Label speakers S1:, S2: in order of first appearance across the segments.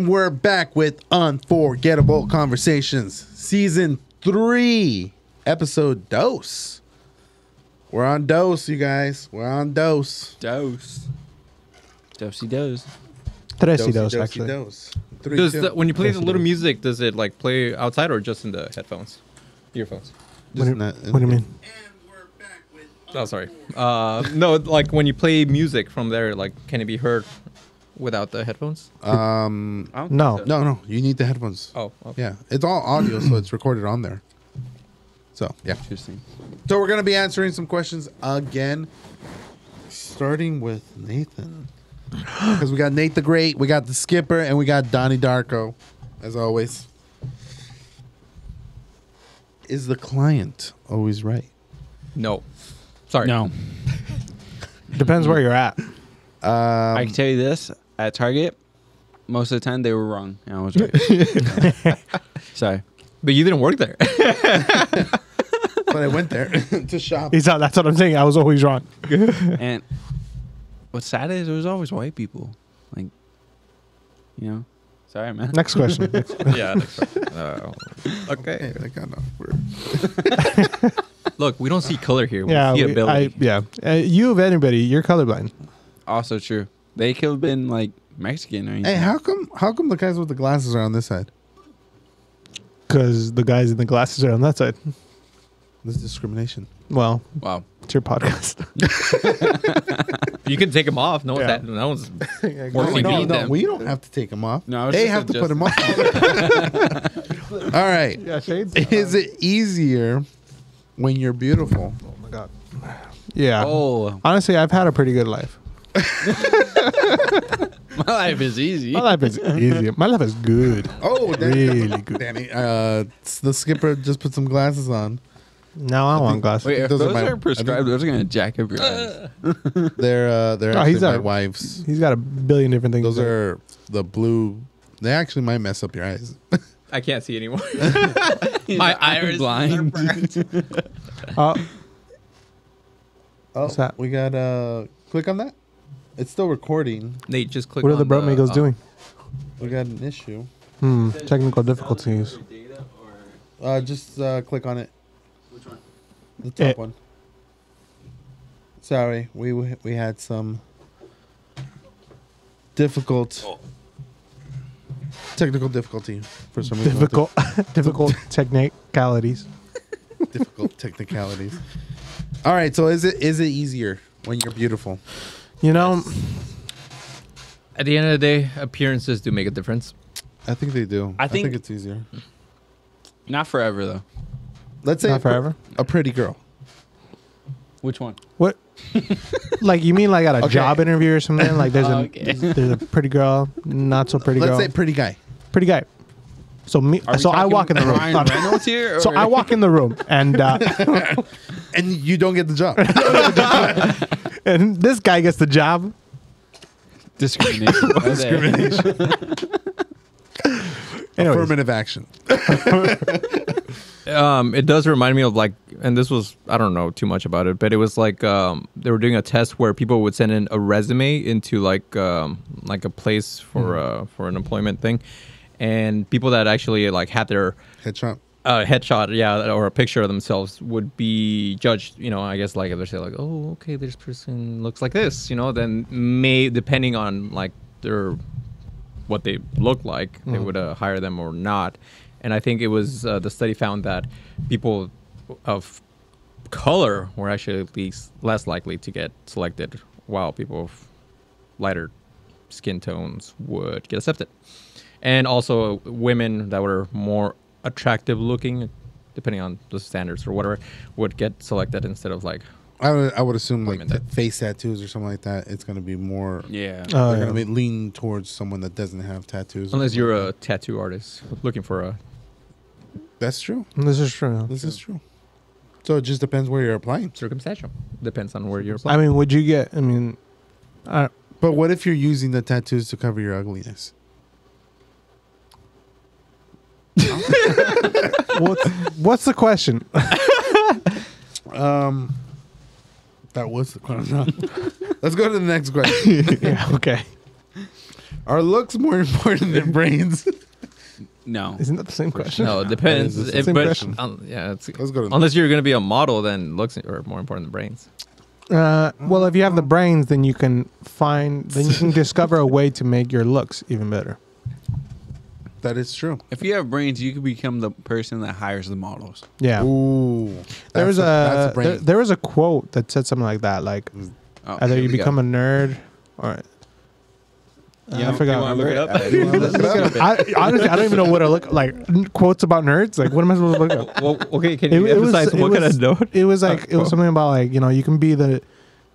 S1: And we're back with Unforgettable Conversations, Season 3, Episode Dose. We're on Dose, you guys. We're on Dose.
S2: Dose. Dosey dose.
S3: Treci dos, actually.
S1: Dose.
S4: When you play the little music, does it like play outside or just in the headphones? Earphones?
S3: What do you mean?
S4: Oh, sorry. No, like when you play music from there, like can it be heard without the headphones?
S3: No.
S1: You need the headphones.
S4: Oh, okay.
S1: Yeah. It's all audio, so it's recorded on there. So, yeah.
S2: Interesting.
S1: So we're going to be answering some questions again, starting with Nathan. Because we got Nate the Great, we got the Skipper, and we got Donnie Darko, as always. Is the client always right?
S4: No. Sorry.
S2: No.
S3: Depends where you're at.
S2: I can tell you this. At Target, most of the time they were wrong. And I was right. Sorry.
S4: But you didn't work there.
S1: But I went there to shop.
S3: That's what I'm saying. I was always wrong.
S2: And what's sad is there was always white people. Like, you know. Sorry, man.
S3: Next question.
S4: Yeah. Okay.
S1: Hey, that got awkward.
S4: Look, we don't see color here. We
S3: Yeah,
S4: see ability.
S3: You, of anybody, you're colorblind.
S2: Also true. They could have been like Mexican or anything.
S1: Hey, how come the guys with the glasses are on this side?
S3: Because the guys in the glasses are on that side.
S1: This is discrimination.
S3: Well,
S2: Wow.
S3: it's your podcast.
S4: You can take them off. No
S3: Yeah.
S4: one's
S3: Yeah,
S4: forcing
S1: No,
S4: me them.
S1: we don't have to take them off.
S2: No, I was
S1: they
S2: just
S1: have to put them
S2: adjusting.
S1: off. All right.
S3: Yeah, shades.
S1: Is it easier when you're beautiful?
S3: Oh my god. Yeah.
S2: Oh,
S3: Honestly, I've had a pretty good life.
S2: my life is easy.
S3: My life is easy. My life is good.
S1: Oh,
S3: Really good.
S1: Danny, the Skipper just put some glasses on.
S3: Now I want glasses.
S2: Wait, if
S1: Those are
S2: those
S1: my-
S2: are prescribed, those are going to jack up your eyes.
S1: They're
S3: Oh,
S1: actually
S3: he's
S1: my
S3: a-
S1: wife's.
S3: He's got a billion different things.
S1: Those are the blue. They actually might mess up your eyes.
S4: I can't see anymore. My iris
S2: blind.
S3: Oh,
S1: Oh,
S3: What's that?
S1: we got click on that. It's still recording.
S4: Nate, just click
S3: what are
S4: on
S3: the Bromigos doing?
S1: We got an issue.
S3: Technical difficulties.
S1: Just click on it.
S2: Which one?
S1: The top
S3: It.
S1: one. Sorry, we had some technical difficulty for some reason.
S3: Difficult technicalities.
S1: Difficult technicalities. All right, so is it easier when you're beautiful?
S3: You know,
S4: At the end of the day, appearances do make a difference.
S1: I think they do.
S2: I think-
S1: it's easier.
S2: Not forever, though.
S1: Let's say
S3: not forever.
S1: a pretty girl.
S2: Which one?
S3: What? Like you mean like at a
S1: Okay.
S3: job interview or something? Like there's
S2: Okay.
S3: there's a pretty girl, not so pretty
S1: Let's
S3: girl,
S1: say pretty guy.
S3: pretty guy. So me,
S2: Are we
S3: so I
S2: talking
S3: walk in the room.
S2: Ryan Reynolds here?
S3: So
S2: or-
S3: I walk in the room and
S1: And you don't get the job.
S3: and this guy gets the job.
S2: Discrimination. Discrimination.
S3: Anyways,
S1: Affirmative action.
S4: It does remind me of like, and this was, I don't know too much about it, but it was like they were doing a test where people would send in a resume into like a place for an employment thing, and people that actually like had their
S1: Headshot.
S4: headshot, yeah, or a picture of themselves would be judged. You know, I guess like if they say like, oh, okay, this person looks like this, you know, then depending on like what they look like, they would hire them or not. And I think it was the study found that people of color were actually at least less likely to get selected, while people of lighter skin tones would get accepted. And also women that were more attractive looking, depending on the standards or whatever, would get selected instead of like
S1: I would assume like
S4: Women that-
S1: face tattoos or something like that. It's gonna be more.
S2: Yeah.
S3: Oh,
S1: They're
S3: yeah.
S1: gonna be lean towards someone that doesn't have tattoos. or
S4: unless
S1: something
S4: you're
S1: like
S4: a tattoo artist looking for a
S1: that. That's true.
S3: This is true.
S1: This is true. So it just depends where you're applying.
S4: circumstantial. Depends on where you're
S3: I
S4: applying.
S3: mean, would you get? I mean,
S1: But what if you're using the tattoos to cover your ugliness?
S3: what's the question?
S1: That was the question. Let's go to the next question.
S3: Yeah. Okay.
S1: Are looks more important than brains?
S2: No.
S3: Isn't that the same question?
S4: No, it depends.
S1: That is the
S3: same
S4: But
S3: question.
S4: yeah, it's,
S1: Let's go to
S4: unless you're going to be a model, then looks are more important than brains.
S3: Well, if you have the brains, then you can discover a way to make your looks even better.
S1: that is true.
S2: If you have brains, you could become the person that hires the models.
S3: Yeah.
S1: Ooh,
S3: There was
S1: that's brain.
S3: there was a quote that said something like that, like
S2: Oh,
S3: either
S2: here
S3: you
S2: we go.
S3: become a nerd or
S2: Yeah,
S3: I forgot.
S2: You want to look it up?
S3: Honestly, I don't even know what to look like. Quotes about nerds. Like, what am I supposed to look up?
S4: Well, okay, can you emphasize what kind of note?
S3: It was like it was something about like you can be there's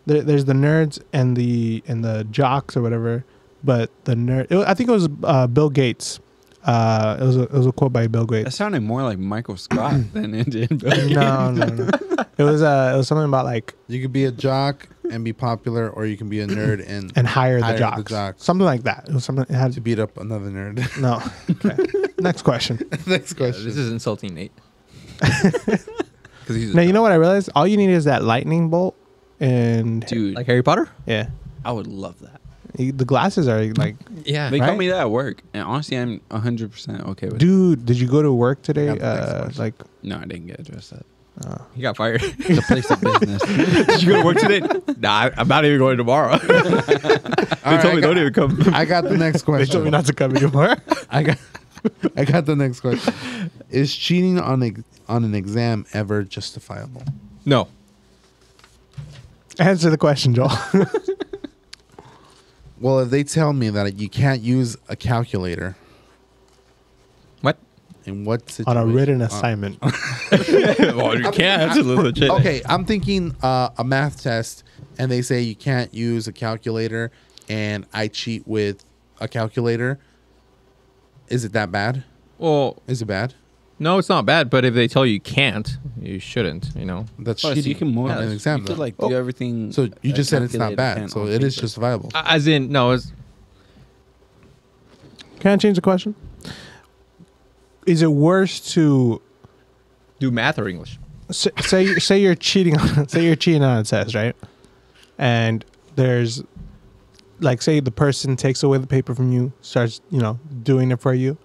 S3: the nerds and the jocks or whatever, but the I think it was Bill Gates. It was a quote by Bill
S2: That
S3: Gates.
S2: sounded more like Michael Scott than it did Bill Gates.
S3: No. It was something about like
S1: You could be a jock and be popular, or you can be a nerd and
S3: hire the
S1: Hire the
S3: jocks.
S1: jocks.
S3: Something like that. It was something. It had
S1: to beat up another nerd.
S3: no. Okay. Next question.
S1: Next
S4: Yeah,
S1: question.
S4: this is insulting Nate. Because he's
S3: Now you know what I realized. All you need is that lightning bolt, and
S2: Dude,
S4: like Harry Potter.
S3: yeah,
S2: I would love that.
S3: the glasses are like.
S4: Yeah,
S2: They
S3: Right?
S2: call me that at work, and honestly, I'm 100% okay with it.
S3: Dude, did you go to work today?
S1: Got the next question.
S3: Like,
S2: No, I didn't get dressed up.
S4: he got fired.
S2: The place of business.
S4: Did you go to work today? Nah, I'm not even going tomorrow. They told me don't even come.
S1: I got the next
S3: they told me
S1: question.
S3: not to come anymore.
S1: I got the next question. Is cheating on an exam ever justifiable?
S4: No.
S3: Answer the question, Joel.
S1: Well, if they tell me that you can't use a calculator,
S4: What?
S1: in what situation?
S3: On a written assignment.
S4: Well, you can't. It's legit.
S1: Okay, I'm thinking a math test, and they say you can't use a calculator, and I cheat with a calculator. Is it that bad?
S4: Well,
S1: Is it bad?
S4: no, it's not bad. But if they tell you can't, you shouldn't. You know.
S1: That's
S2: Oh, so
S1: cheating
S2: you can more.
S1: on an exam.
S2: You could
S1: though.
S2: like do everything.
S1: So you
S2: a
S1: just said it's not
S2: calculator
S1: bad.
S2: can
S1: So
S2: on
S1: it is
S2: paper.
S1: justifiable.
S4: As in, no, it's
S3: Can I change the question? Is it worse to
S4: do math or English.
S3: say you're cheating on a test, right? And there's like say the person takes away the paper from you, starts doing it for you.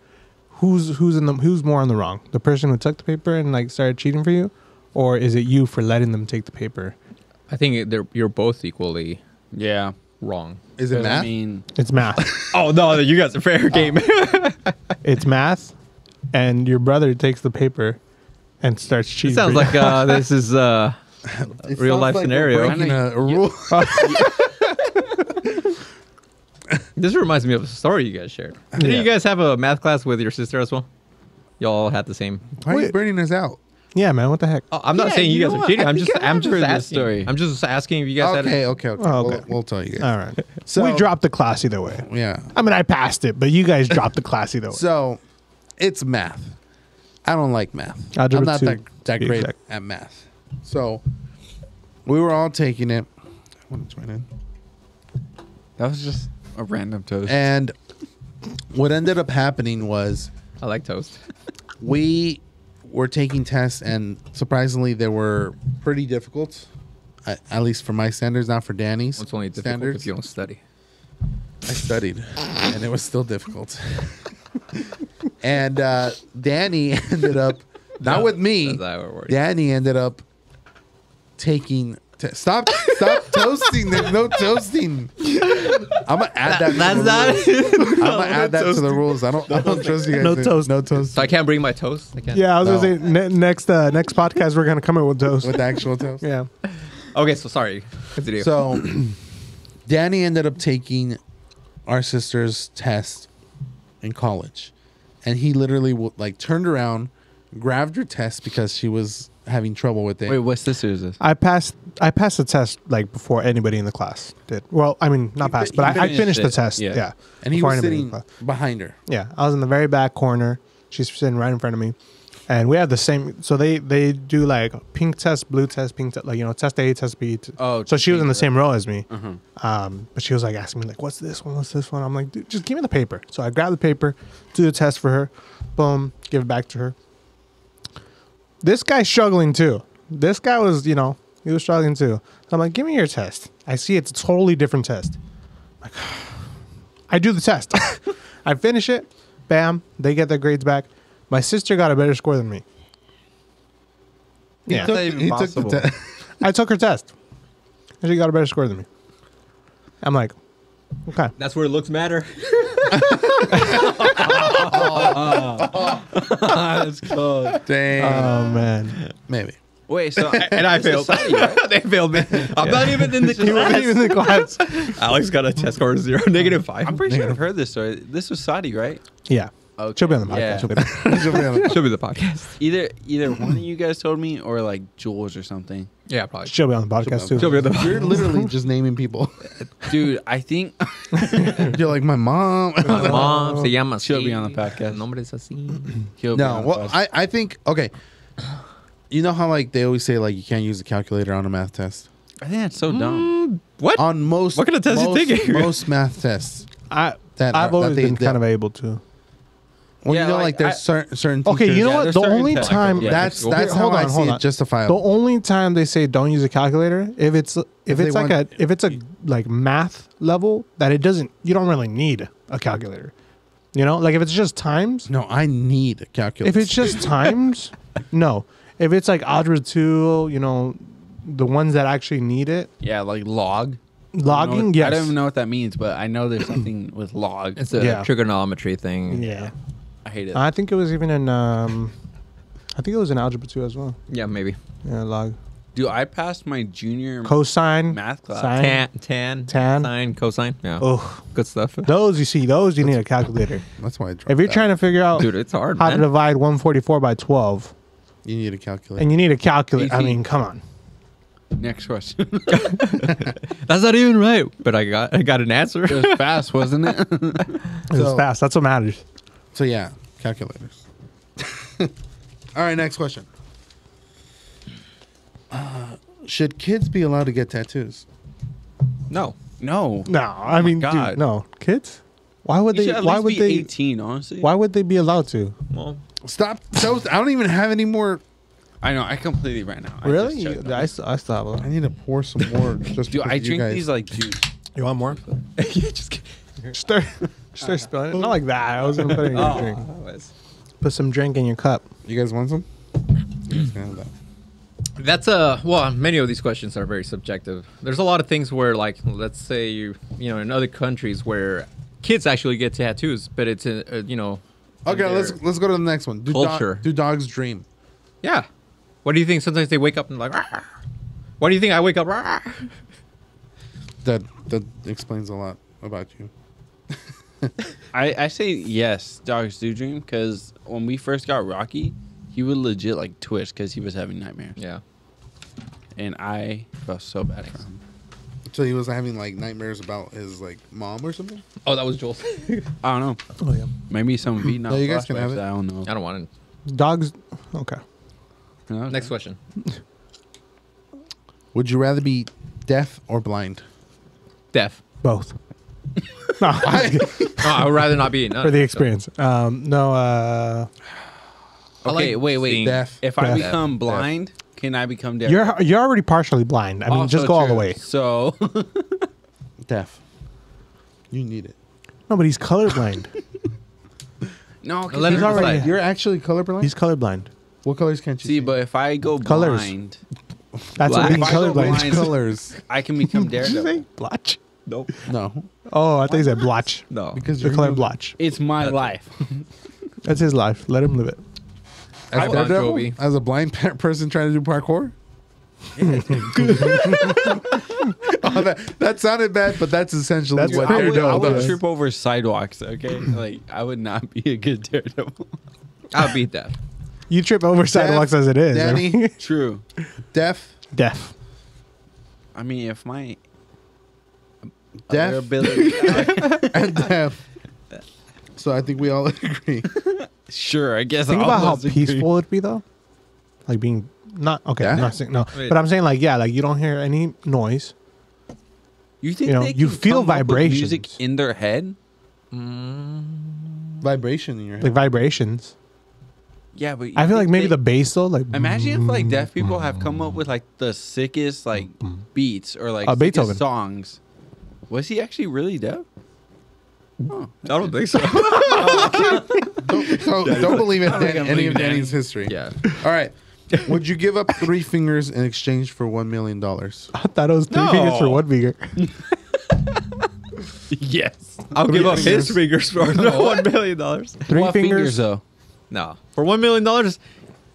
S3: Who's more in the wrong? The person who took the paper and like started cheating for you, or is it you for letting them take the paper?
S4: I think you're both equally
S2: Yeah.
S4: wrong.
S1: Is it
S2: But
S1: math?
S2: I mean,
S3: It's math.
S4: Oh no, you guys are fair game.
S3: It's math, and your brother takes the paper and starts
S4: It
S3: cheating.
S4: sounds
S3: for you.
S4: like this is
S1: It
S4: real
S1: sounds
S4: life
S1: like
S4: scenario.
S1: we're breaking a rule.
S4: this reminds me of a story you guys shared. Didn't
S3: Yeah.
S4: you guys have a math class with your sister as well? Y'all had the same.
S1: Why are you
S3: Wait.
S1: burning us out?
S3: Yeah, man. What the heck?
S4: Oh, I'm not
S2: Yeah,
S4: saying you
S2: you
S4: guys
S2: know
S4: are
S2: what?
S4: cheating.
S2: I
S4: I'm
S2: think
S4: just
S2: I
S4: I'm just
S2: remember this
S4: asking.
S2: story.
S4: I'm just asking if you guys had
S1: Okay,
S4: it.
S1: okay.
S3: Oh, okay.
S1: We'll tell you guys.
S3: All right.
S1: So
S3: We dropped the class either way.
S1: Yeah.
S3: I mean, I passed it, but you guys dropped the class either way.
S1: So it's math. I don't like math.
S3: Algebra
S1: I'm not
S3: 2,
S1: that
S3: to be
S1: great
S3: exact.
S1: at math. So we were all taking it. I want to join in.
S2: that was just a random toast.
S1: And what ended up happening was
S4: I like toast.
S1: we were taking tests, and surprisingly, they were pretty difficult. At least for my standards, not for Danny's
S4: It's only difficult
S1: standards.
S4: if you don't study.
S1: I studied, and it was still difficult. And Danny ended up, not with me.
S4: That's how it works.
S1: Danny ended up taking. Stop toasting. There's no toasting. I'm gonna add that.
S4: That's
S1: to the
S4: not.
S1: rules. I'm gonna add that to the rules. I don't trust you guys.
S3: No toast.
S1: No toast.
S4: So I can't bring my toast. I can't.
S3: Yeah, I was
S1: No.
S3: gonna say next podcast we're gonna come in with toast.
S1: With actual toast.
S3: Yeah.
S4: Okay, so sorry. Continue.
S1: So Danny ended up taking our sister's test in college, and he literally like turned around, grabbed her test because she was having trouble with it.
S2: Wait, what sister is this?
S3: I passed the test like before anybody in the class did. Well, I mean not passed, but I
S2: finished
S3: finished the
S2: it.
S3: test.
S2: Yeah.
S3: Yeah.
S1: And he
S3: before
S1: was
S3: anybody in
S1: sitting
S3: the class.
S1: behind her.
S3: Yeah, I was in the very back corner. She's sitting right in front of me, and we have the same. So they do like pink test, blue test, pink test, like test A, test B.
S2: Oh,
S3: so she was in the
S2: right.
S3: same row as me.
S2: Uh-huh.
S3: But she was like asking me like, "What's this one? What's this one?" I'm like, "Dude, just give me the paper." So I grabbed the paper, do the test for her, boom, give it back to her. This guy's struggling too. This guy was, he was struggling too. So I'm like, "Give me your test." I see it's a totally different test. I do the test. I finish it. Bam. They get their grades back. My sister got a better score than me. Yeah.
S2: That's not even
S1: He took
S2: possible.
S1: the test.
S3: I took her test. And she got a better score than me. I'm like, okay.
S4: That's where looks matter.
S2: That's cool.
S1: Damn.
S3: Oh, man.
S1: Maybe.
S2: Wait, so
S4: And I
S2: this is
S4: failed.
S2: Saudi, right?
S4: They failed me. I'm not even in the
S3: He wasn't even in
S4: class.
S3: the class.
S4: Alex got a test score of 0, -5.
S2: I'm pretty sure I've heard this story. This was Saudi, right?
S3: Yeah.
S2: Okay.
S3: She'll be on the podcast.
S2: Yeah.
S3: She'll be there.
S4: Should be the podcast.
S2: Either one of you guys told me, or like Jules or something.
S4: Yeah, probably.
S3: She'll be on the podcast, too.
S4: She'll be the
S1: You're literally just naming people.
S2: Dude, I think
S1: You're like my mom.
S4: Mom se llama
S2: She'll be
S4: así.
S2: on the podcast.
S4: El nombre es así.
S2: he'll be
S1: No,
S2: on the
S1: well,
S2: podcast.
S1: I think okay. You know how like they always say like you can't use a calculator on a math test.
S2: I think that's so dumb.
S4: What?
S1: On most
S4: What kind of test you
S1: most,
S4: taking?
S1: most math tests.
S3: I've always been kind of able to.
S1: Well,
S2: Yeah,
S1: you know,
S2: like,
S1: like there's certain
S3: Okay,
S1: teachers-
S3: you know
S2: Yeah,
S3: what?
S2: there's
S3: The
S2: certain
S3: only
S2: tests.
S3: time
S2: Yeah.
S1: That's
S3: Here,
S1: that's
S3: hold
S1: how
S3: on,
S1: I see
S3: hold
S1: it
S3: on.
S1: justifiable.
S3: the only time they say don't use a calculator if it's
S1: they
S3: like
S1: want-
S3: if it's a like math level that it doesn't you don't really need a calculator. You know, like if it's just times.
S1: No, I need a calculator.
S3: If it's just times, no. If it's like algebra 2, you know, the ones that actually need it,
S2: Yeah, like log.
S3: logging,
S2: I
S3: yes.
S2: don't even know what that means, but I know there's something with log.
S4: It's a
S3: Yeah.
S4: trigonometry thing.
S3: Yeah.
S2: I hate it.
S3: I think it was even in I think it was in algebra 2 as well.
S4: Yeah, maybe.
S3: Yeah, log.
S2: Dude, I passed my junior
S3: Cosine,
S2: math class.
S3: sine.
S4: Tan,
S3: Tan.
S4: sine, cosine. Yeah.
S3: Oh,
S4: Good stuff.
S3: those you need a calculator.
S1: That's why I dropped
S3: If you're
S1: that.
S3: trying to figure out
S4: Dude, it's hard,
S3: how to
S4: man.
S3: divide 144 by 12
S1: you need a calculator.
S3: and you need a calculator, I
S2: AC.
S3: mean, come on.
S2: Next question.
S4: That's not even right. But I got an answer.
S2: It was fast, wasn't it?
S3: It was
S1: So-
S3: fast. That's what matters.
S1: So yeah, calculators. All right, next question. Should kids be allowed to get tattoos?
S4: No.
S2: No.
S3: No, I mean,
S2: God.
S3: dude, no. Kids? Why would
S2: You
S3: they
S2: should at
S3: why
S2: least
S3: would
S2: be
S3: they
S2: 18, honestly.
S3: why would they be allowed to?
S4: Well,
S1: Stop. So I don't even have any more.
S2: I know. I completely ran out. I
S3: Really?
S2: just checked
S3: I
S2: them.
S3: still have
S1: I
S3: one.
S1: need to pour some more. Just
S2: Dude,
S1: because
S2: I
S1: of you
S2: drink
S1: guys.
S2: these like juice.
S3: You want more?
S4: yeah, just kidding.
S3: Start spilling it. Not like that. I was gonna put it in your drink. Put some drink in your cup.
S1: You guys want some? You guys can have that.
S4: That's well, many of these questions are very subjective. There's a lot of things where, like, let's say you know, in other countries where kids actually get tattoos, but it's you know.
S1: Okay,
S4: in
S1: let's
S4: their
S1: go to the next one.
S4: culture.
S1: Do dogs dream?
S4: Yeah. What do you think? Sometimes they wake up and like. "Rah." Why do you think I wake up? "Rah"?
S1: That explains a lot about you.
S2: I say yes, dogs do dream, because when we first got Rocky, he would legit like twitch because he was having nightmares.
S4: Yeah.
S2: And I felt so bad for him.
S1: So he was having like nightmares about his like mom or something.
S4: Oh, that was Joel.
S2: I don't know.
S3: Oh yeah.
S2: Maybe some Vietnam.
S1: No, you guys can have
S2: flashbacks,
S1: it.
S2: I don't know.
S4: I don't want
S3: Dogs okay.
S2: No?
S4: Next question.
S1: Would you rather be deaf or blind?
S4: Deaf.
S3: Both. No,
S4: No, I would rather not be.
S3: for the experience. No,
S2: Okay,
S4: like
S2: wait.
S4: seeing-
S1: Deaf.
S2: If I
S3: Deaf.
S2: become blind, can I become deaf?
S3: you're already partially blind. I mean,
S2: Also
S3: just go all the
S2: true.
S3: way.
S2: So,
S1: Deaf. You need it.
S3: No, but he's colorblind.
S2: no, 'cause
S4: Let him
S3: He's already-
S4: decide.
S1: You're actually colorblind.
S3: He's colorblind.
S1: What colors can't you
S2: see, but if I go
S3: Colors.
S2: blind,
S3: That's
S2: Black.
S3: what being
S2: If I go
S3: colorblind.
S2: blind-
S1: colors?
S2: I can become
S3: Did you
S2: daredevil.
S3: say blotch?
S4: Nope.
S1: No,
S3: Oh, I think he said blotch.
S4: No.
S1: because
S3: The
S1: you're
S3: color blotch.
S2: It's my life.
S3: That's his life. Let him live it.
S1: As
S4: Bon
S1: Daredevil?
S4: Jovi.
S1: As a blind person trying to do parkour. Oh, that sounded bad, but that's essentially
S3: That's
S1: what
S3: pretty
S2: I
S1: Daredevil
S2: would
S1: does.
S2: trip over sidewalks. Okay, like I would not be a good daredevil.
S4: I'll beat deaf.
S3: You trip over sidewalks as it is. I
S1: Danny,
S3: mean,
S2: True.
S1: deaf,
S3: deaf.
S2: I mean, if my
S1: Deaf?
S2: other ability,
S1: and deaf. So I think we all agree.
S2: sure, I guess.
S3: Think
S2: all
S3: about how
S2: of us agree.
S3: peaceful it'd be, though. Like being not okay. I'm
S1: Deaf?
S3: not saying no,
S4: Wait.
S3: but I'm saying like yeah, like you don't hear any noise.
S2: You think
S3: You know,
S2: they
S3: you
S2: can
S3: feel
S2: come up with
S3: vibrations.
S2: music in their head?
S1: Vibration in your head.
S3: Like vibrations.
S2: Yeah, but you
S3: I feel like
S2: think
S3: maybe
S2: they-
S3: the bass though, like
S2: Imagine if like deaf people have come up with like the sickest like beats or like sickest
S3: Beethoven.
S2: songs. Was he actually really deaf?
S4: I don't think so.
S1: Don't believe in any of Danny's history.
S4: Yeah.
S1: All right. Would you give up 3 fingers in exchange for $1 million?
S3: I thought it was 3 fingers for
S4: No.
S3: 1 finger.
S2: Yes.
S4: I'll give up his fingers for the $1 million.
S3: 3
S2: What
S3: fingers.
S2: though?
S4: No. For $1 million,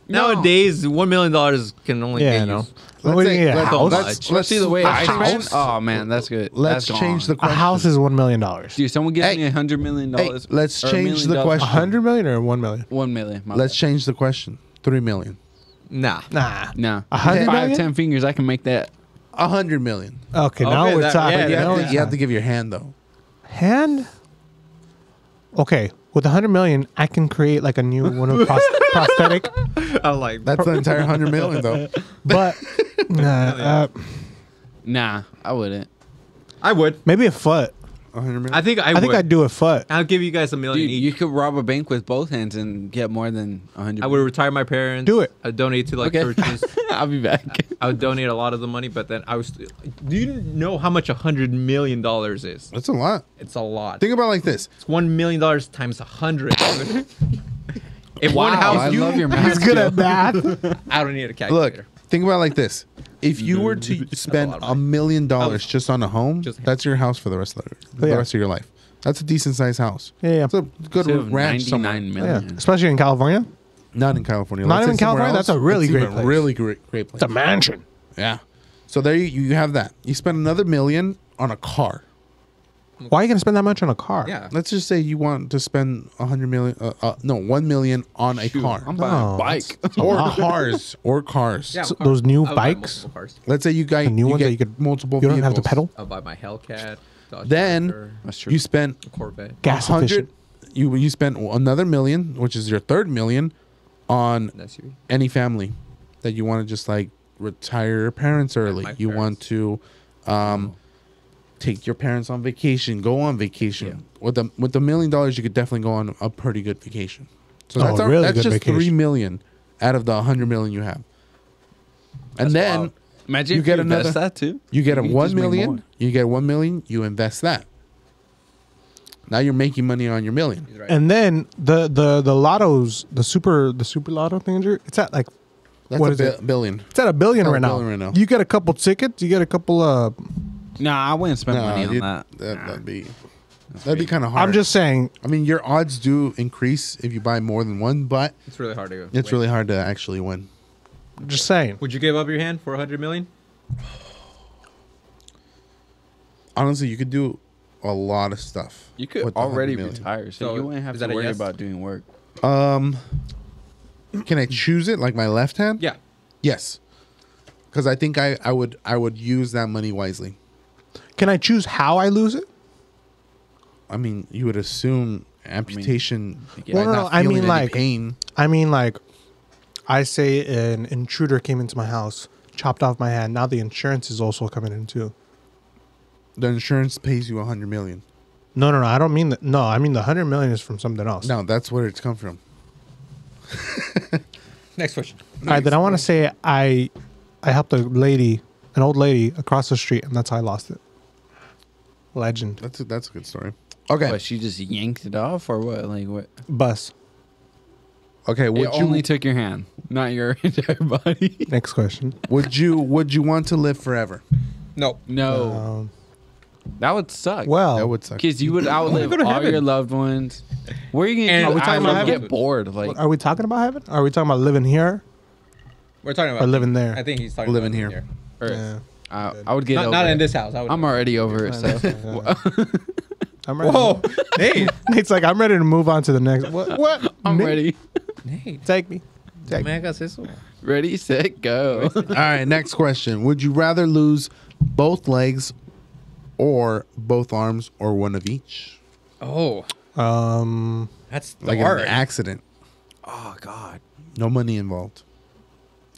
S4: nowadays, $1 million can only
S3: Yeah,
S4: get
S3: no.
S4: used.
S3: What do you get, a
S1: let's-
S3: house?
S1: let's-
S2: Let's see the way
S1: let's
S2: I
S1: change-
S2: spend. Oh man, that's good.
S1: Let's
S2: That's
S1: change the
S2: gone.
S3: A
S1: question.
S3: house is $1 million.
S2: Dude, someone gives
S1: Hey.
S2: me $100 million.
S1: Hey, let's change the question.
S3: 100 million or 1 million?
S2: 1 million. my
S1: Let's
S2: bad.
S1: change the question. 3 million.
S4: Nah.
S3: Nah.
S2: No.
S3: 100
S2: 5,
S3: million?
S2: 10 fingers. I can make that.
S1: 100 million.
S3: Okay, now
S4: Okay,
S3: we're
S4: that-
S3: talking.
S4: yeah,
S1: You,
S4: that-
S1: have
S3: Now
S1: to,
S3: we're
S1: you have to
S3: talking.
S1: give your hand though.
S3: Hand? Okay, with 100 million, I can create like a new one of prosthetic,
S4: I like
S1: That's the entire 100 million though.
S3: but nah,
S2: Nah, I wouldn't.
S4: I would.
S3: maybe a foot.
S1: 100 million.
S4: I think I
S3: I
S4: would.
S3: think I'd do a foot.
S4: I'll give you guys $1 million
S2: Dude,
S4: each.
S2: you could rob a bank with both hands and get more than 100.
S4: I would retire my parents.
S3: Do it.
S4: I'd donate to like
S2: Okay.
S4: churches.
S2: I'll be back.
S4: I would donate a lot of the money, but then I was. Do you know how much $100 million is?
S1: That's a lot.
S4: It's a lot.
S1: Think about it like this.
S4: It's $1 million times 100. If
S2: Wow,
S4: one house,
S2: I love your math.
S3: He's good at math.
S4: I don't need a calculator.
S1: Look, think about it like this. If you were to spend
S4: lot of
S1: $1 million just on a home,
S4: Just-
S1: that's your house for the rest of
S3: Yeah.
S1: your life. That's a decent sized house.
S3: Yeah,
S1: It's a good
S2: Instead of
S1: ranch somewhere.
S2: 99
S3: yeah.
S2: million.
S3: Especially in California.
S1: Not in California.
S3: Not
S1: Let's
S3: even
S1: say somewhere
S3: California?
S1: else,
S3: That's a really
S1: it's
S3: great
S1: even
S3: place.
S1: Really great place.
S3: It's a mansion.
S1: Yeah. So there you have that. You spend another $1 million on a car.
S3: Why are you gonna spend that much on a car?
S4: Yeah.
S1: Let's just say you want to spend $100 million. No, $1 million on a car.
S2: I'm buying
S3: No,
S2: a bike.
S1: Or cars. Or cars.
S4: Yeah,
S3: So
S4: car.
S3: those new
S4: I would buy
S3: bikes?
S4: multiple cars.
S1: Let's say you got
S3: The new
S1: you
S3: ones
S1: get
S3: that you could
S1: multiple.
S3: You don't have to
S1: vehicles.
S3: pedal.
S4: I'll buy my Hellcat. Dodge
S1: Then
S4: Charger,
S2: That's true.
S1: you spent
S4: Corvette.
S3: Gas
S1: 100.
S3: efficient.
S1: You spent another $1 million, which is your third $1 million, on
S4: An SUV.
S1: any family that you want to just like retire your parents early.
S4: my
S1: You want to take your parents on vacation, go on vacation.
S4: Yeah.
S1: With the $1 million, you could definitely go on a pretty good vacation. So
S3: Oh,
S1: that's
S3: a really
S1: that's
S3: good
S1: just
S3: vacation.
S1: $3 million out of the $100 million you have. And then
S2: wild. Imagine
S1: you
S2: if
S1: get
S2: you invest
S1: another-
S2: that too.
S1: you get a
S2: You could
S1: 1
S2: just make
S1: million.
S2: more.
S1: You get 1 million. You invest that. Now you're making money on your million.
S4: He's right.
S3: And then the lottos, the super lotto thing, it's at like
S1: That's
S3: what
S1: a
S3: is it?
S1: billion.
S3: It's at $1 billion
S1: Oh,
S3: right
S1: $1
S3: now.
S1: billion right now.
S3: You get a couple tickets. You get a couple.
S2: Nah, I wouldn't spend
S1: No,
S2: money on
S1: you'd-
S2: that.
S1: that'd be kind of hard.
S3: I'm just saying.
S1: I mean, your odds do increase if you buy more than one, but
S4: It's really hard to go.
S1: it's
S4: win.
S1: really hard to actually win.
S3: Just saying.
S4: Would you give up your hand for $100 million?
S1: Honestly, you could do a lot of stuff.
S2: You could
S1: with the
S2: already
S1: 100 million.
S2: retire, so,
S4: So,
S2: you wouldn't have
S4: is
S2: to
S4: that a
S2: worry
S4: yes?
S2: about doing work.
S1: Can I choose it like my left hand?
S4: Yeah.
S1: Yes. Because I think I would use that money wisely.
S3: Can I choose how I lose it?
S1: I mean, you would assume amputation.
S2: Yeah.
S1: by
S3: Well, no,
S1: not
S3: I
S1: feeling
S3: mean,
S1: any
S3: like-
S1: pain.
S3: I mean, like, I say an intruder came into my house, chopped off my hand. Now the insurance is also coming in too.
S1: The insurance pays you $100 million.
S3: No, I don't mean that. No, I mean the 100 million is from something else.
S1: No, that's where it's come from.
S4: Next question.
S3: All right, then I want to say I helped an old lady across the street, and that's how I lost it. Legend.
S1: That's a good story. Okay.
S2: But she just yanked it off, or what? Like what?
S3: Bus.
S1: Okay.
S2: It
S1: Would you
S2: only took your hand, not your entire body.
S3: Next question.
S1: would you want to live forever?
S4: No.
S2: No,
S3: Um,
S2: that would suck.
S3: well,
S1: That would suck.
S2: Because you would outlive
S4: go to
S2: all
S4: heaven.
S2: your loved ones. Where are you
S4: And
S2: gonna
S4: are we
S2: do?
S4: talking
S2: I
S4: about
S2: would
S4: heaven?
S2: get bored. Like
S3: are we talking about heaven? Are we talking about living here
S4: We're talking about
S3: or living there?
S4: I think he's talking
S1: Living
S4: about
S1: here.
S2: Earth.
S3: Yeah.
S2: I would get
S4: Not,
S2: over
S4: not
S2: it.
S4: in this house. I would.
S2: I'm already over it. So
S3: I'm ready.
S4: Whoa, Nate.
S3: Nate's like, I'm ready to move on to the next. What?
S2: I'm
S3: Nate,
S2: ready.
S4: Nate.
S3: Take me. Take me.
S4: Me hagas eso.
S2: Ready, set, go.
S1: All right. Next question. Would you rather lose both legs, or both arms, or one of each?
S4: Oh, that's
S1: Like
S4: hard.
S1: an accident.
S2: Oh God.
S1: No money involved.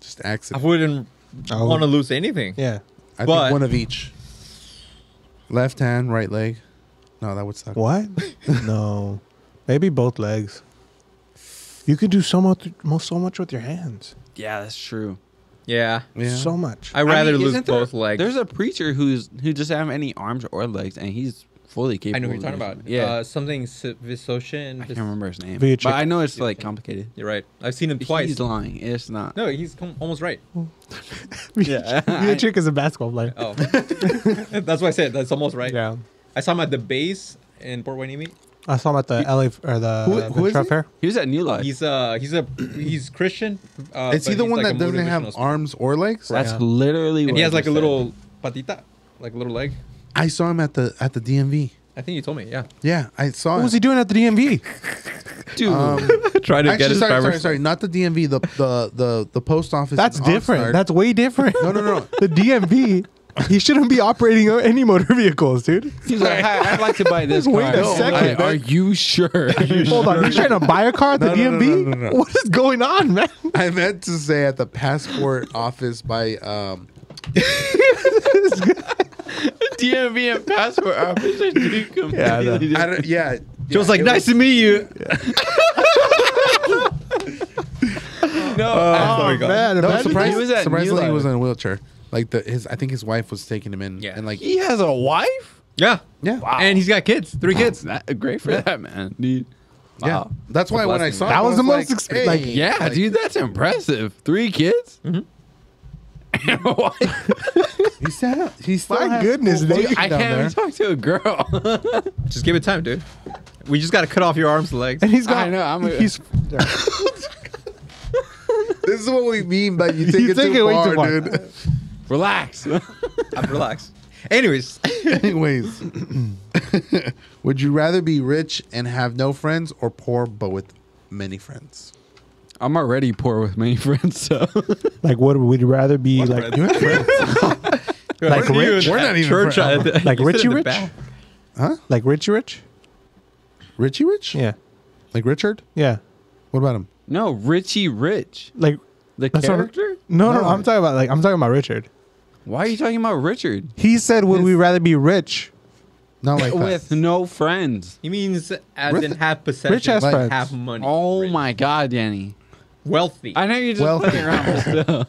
S1: Just
S4: I
S1: accident.
S4: wouldn't
S3: Oh.
S4: want to lose anything.
S3: Yeah.
S1: I
S4: but-
S1: think one of each. Left hand, right leg. No, that would suck.
S3: What? No. Maybe both legs. You could do so much with your hands.
S2: Yeah, that's true.
S4: Yeah.
S1: Yeah.
S3: So much.
S4: I'd rather lose
S2: isn't there-
S4: both legs.
S2: There's a preacher who doesn't have any arms or legs, and he's fully capable.
S4: I know who you're
S2: of
S4: talking
S2: doing
S4: about.
S2: it. Yeah,
S4: Something Visoshin.
S2: I can't remember his name,
S3: Vujicic.
S2: but I know it's like complicated.
S4: You're right. I've seen him twice.
S2: He's lying. It's not.
S4: No, he's almost right.
S2: Yeah.
S3: Vujicic is a basketball player.
S4: Oh, that's why I said that's almost right.
S3: Yeah.
S4: I saw him at the base in Port Hueneme.
S3: I saw him at the LA or the
S1: who is
S3: Trump
S1: he?
S3: Fair.
S2: He was at New Life.
S4: He's Christian.
S1: Is he
S4: but
S1: the
S4: he's
S1: one
S4: like
S1: that
S4: a
S1: doesn't have
S4: motivational speaker.
S1: arms or legs?
S2: That's
S3: Yeah.
S2: literally
S4: And
S2: what
S4: he
S2: I
S4: has like a
S2: just
S4: little patita, like a little leg.
S1: I saw him at the DMV.
S4: I think you told me. Yeah.
S1: Yeah, I saw
S3: What
S1: him.
S3: was he doing at the DMV?
S2: said. Dude.
S4: Try to
S1: Actually, sorry, not the DMV, the post office.
S3: That's
S1: in
S3: different.
S1: Oxnard.
S3: That's way different.
S1: No.
S3: The DMV. He shouldn't be operating any motor vehicles, dude.
S2: He's like, "Hi, I'd like to buy this
S3: Wait
S2: car."
S3: a second,
S2: Are you sure?
S3: Hold on. He's trying to buy a car at the
S1: No, no, no,
S3: DMV?
S1: no, no, no.
S3: What is going on, man?
S1: I meant to say at the passport office by
S2: DMV and passport office are two completely
S3: Yeah, I know.
S2: different.
S1: I don't, yeah.
S4: Joe's
S1: yeah,
S4: like,
S1: it
S4: nice to meet you.
S2: No,
S3: Oh, man.
S1: No,
S3: imagine
S2: He was at
S1: surprisingly,
S2: New
S1: he was
S2: Life.
S1: in a wheelchair. Like I think his wife was taking him in.
S4: Yeah.
S1: And like,
S2: he has a wife.
S4: Yeah.
S1: yeah,
S4: And he's got kids. 3 kids.
S2: Great for that man, dude.
S1: yeah.
S2: Wow.
S1: That's why when I
S2: blessing.
S1: saw
S3: That
S1: him, I
S3: was the
S1: like,
S3: most
S1: hey,
S3: like,
S2: Yeah,
S1: like,
S2: dude, that's impressive. 3 kids.
S4: Mhm.
S2: And a wife.
S1: He still
S3: My
S1: has
S3: goodness,
S1: full
S3: dude.
S1: function
S2: I
S1: down
S2: can't
S1: there.
S2: even talk to a girl.
S4: Just give it time, dude. We just got to cut off your arms and legs.
S3: And he's got.
S2: I know,
S3: He's.
S1: This is what we mean by you take
S3: You
S1: it
S3: take
S1: too
S3: it way
S1: far,
S3: too far.
S1: dude.
S2: Relax.
S4: I'm relaxed. Anyways,
S1: Anyways, would you rather be rich and have no friends, or poor but with many friends?
S2: I'm already poor with many friends, so
S3: Like, what would we rather be like? Like rich?
S1: We're not even
S4: church.
S1: friends.
S3: Like
S4: You sit
S3: Richie
S4: in the
S3: Rich?
S4: back.
S1: Huh?
S3: Like Richie Rich?
S1: Richie Rich?
S3: Yeah.
S1: Like Richard?
S3: Yeah.
S1: What about him?
S2: no, Richie Rich,
S3: Like
S2: the
S3: That's what-
S2: character.
S3: no,
S1: No.
S3: I'm talking about Richard.
S2: Why are you talking about Richard
S3: He said, "Would we rather be rich?"
S1: Not like
S2: with
S1: that.
S2: no friends?
S4: He means as
S1: Rich-
S4: in half possession,
S3: Rich has
S4: like
S3: friends.
S4: half money.
S2: Oh
S4: Rich.
S2: my God, Danny!
S4: Wealthy.
S2: I know you're just
S1: Well-
S2: playing around, but still.